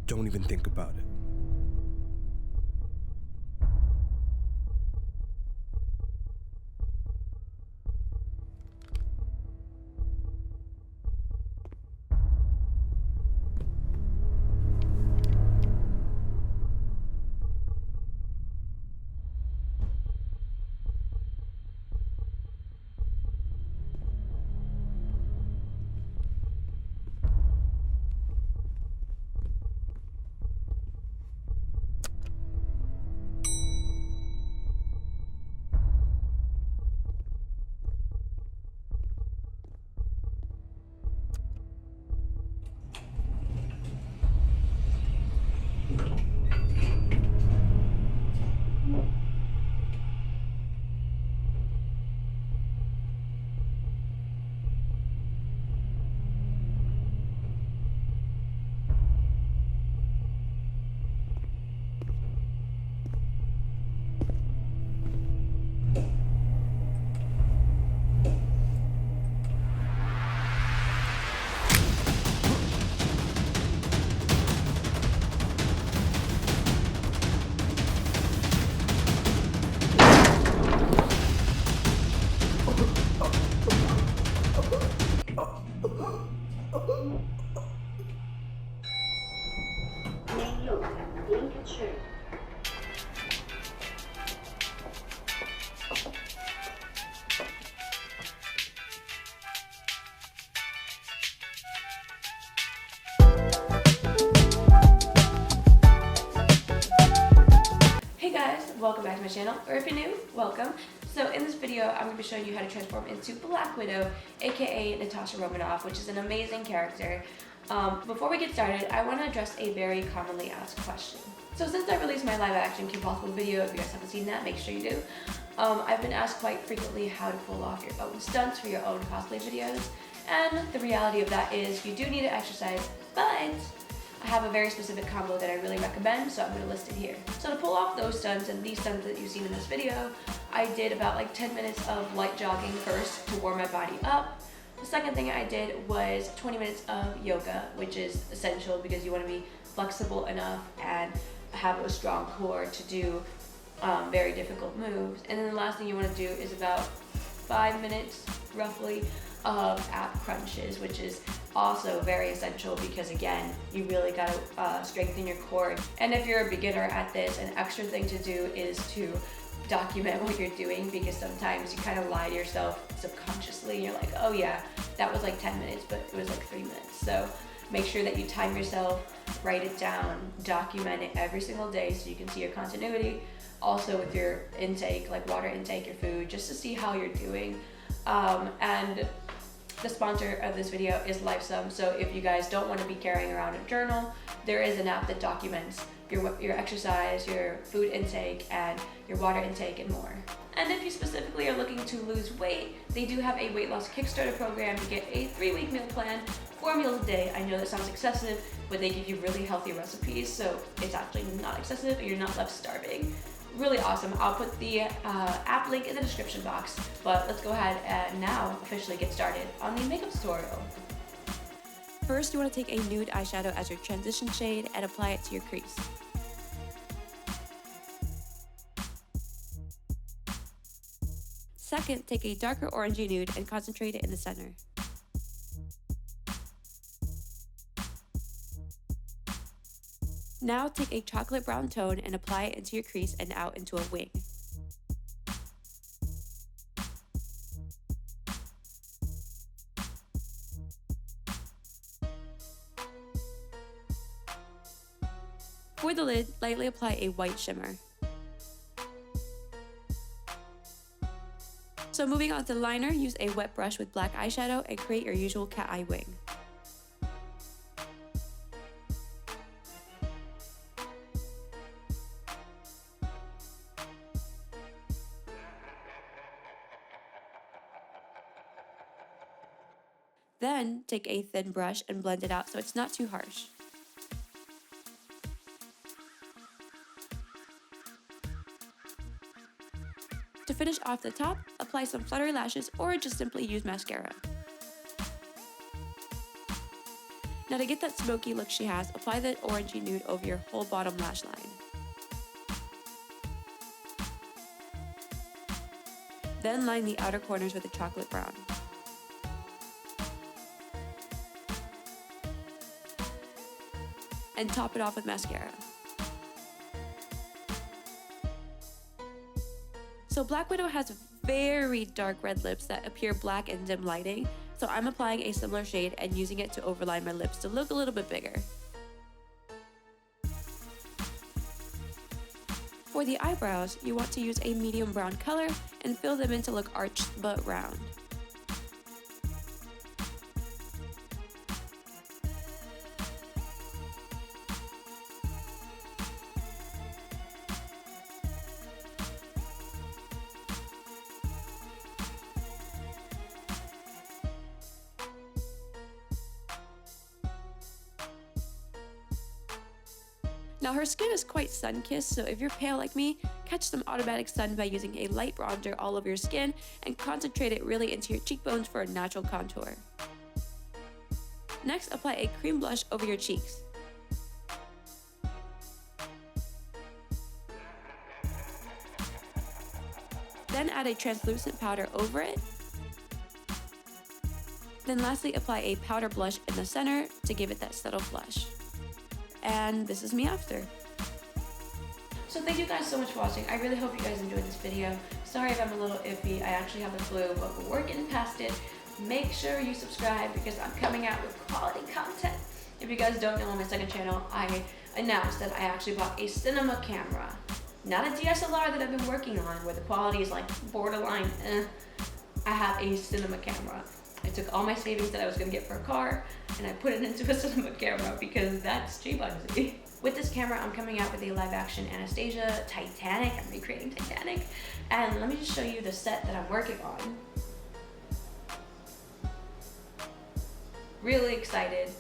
Don't even think about it. Hey guys, welcome back to my channel, or if you're new, welcome. So in this video, I'm going to be showing you how to transform into Black Widow, aka Natasha Romanoff, which is an amazing character. Before we get started, I want to address a very commonly asked question. So since I released my live action Kim Possible video, if you guys haven't seen that, make sure you do. I've been asked quite frequently how to pull off your own stunts for your own cosplay videos, and the reality of that is you do need to exercise, but I have a very specific combo that I really recommend, so I'm going to list it here. So to pull off those stunts and these stunts that you've seen in this video, I did about like 10 minutes of light jogging first to warm my body up. The second thing I did was 20 minutes of yoga, which is essential because you want to be flexible enough and have a strong core to do very difficult moves. And then the last thing you want to do is about 5 minutes roughly of ab crunches, which is also very essential because again, you really got to strengthen your core. And if you're a beginner at this, an extra thing to do is to document what you're doing, because sometimes you kind of lie to yourself subconsciously and you're like, oh yeah, that was like 10 minutes, but it was like 3 minutes. So make sure that you time yourself, write it down, document it every single day so you can see your continuity. Also with your intake, like water intake, your food, just to see how you're doing. And the sponsor of this video is Lifesum, so if you guys don't want to be carrying around a journal, there is an app that documents your exercise, your food intake, and your water intake, and more. And if you specifically are looking to lose weight, they do have a weight loss Kickstarter program. You get a 3-week meal plan, 4 meals a day. I know that sounds excessive, but they give you really healthy recipes, so it's actually not excessive and you're not left starving. Really awesome. I'll put the app link in the description box, but let's go ahead and now officially get started on the makeup tutorial. First, you want to take a nude eyeshadow as your transition shade and apply it to your crease. Second, take a darker orangey nude and concentrate it in the center. Now take a chocolate brown tone and apply it into your crease and out into a wing. For the lid, lightly apply a white shimmer. So moving on to the liner, use a wet brush with black eyeshadow and create your usual cat eye wing. Then take a thin brush and blend it out so it's not too harsh. To finish off the top, apply some fluttery lashes or just simply use mascara. Now to get that smoky look she has, apply the orangey nude over your whole bottom lash line. Then line the outer corners with a chocolate brown. And top it off with mascara. So Black Widow has very dark red lips that appear black in dim lighting, so I'm applying a similar shade and using it to overline my lips to look a little bit bigger. For the eyebrows, you want to use a medium brown color and fill them in to look arched but round. Now her skin is quite sun-kissed, so if you're pale like me, catch some automatic sun by using a light bronzer all over your skin and concentrate it really into your cheekbones for a natural contour. Next, apply a cream blush over your cheeks. Then add a translucent powder over it. Then lastly, apply a powder blush in the center to give it that subtle blush. And this is me after. So thank you guys so much for watching. I really hope you guys enjoyed this video. Sorry if I'm a little iffy. I actually have the flu, but we're working past it. Make sure you subscribe because I'm coming out with quality content. If you guys don't know, on my second channel, I announced that I actually bought a cinema camera. Not a DSLR that I've been working on where the quality is like borderline I have a cinema camera. I took all my savings that I was going to get for a car and I put it into a cinema camera because that's cheap, honestly. With this camera, I'm coming out with a live action Anastasia, Titanic. I'm recreating Titanic. And let me just show you the set that I'm working on. Really excited.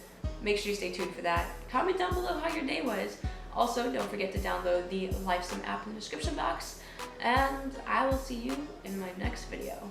Make sure you stay tuned for that. Comment down below how your day was. Also, don't forget to download the LifeSim app in the description box. And I will see you in my next video.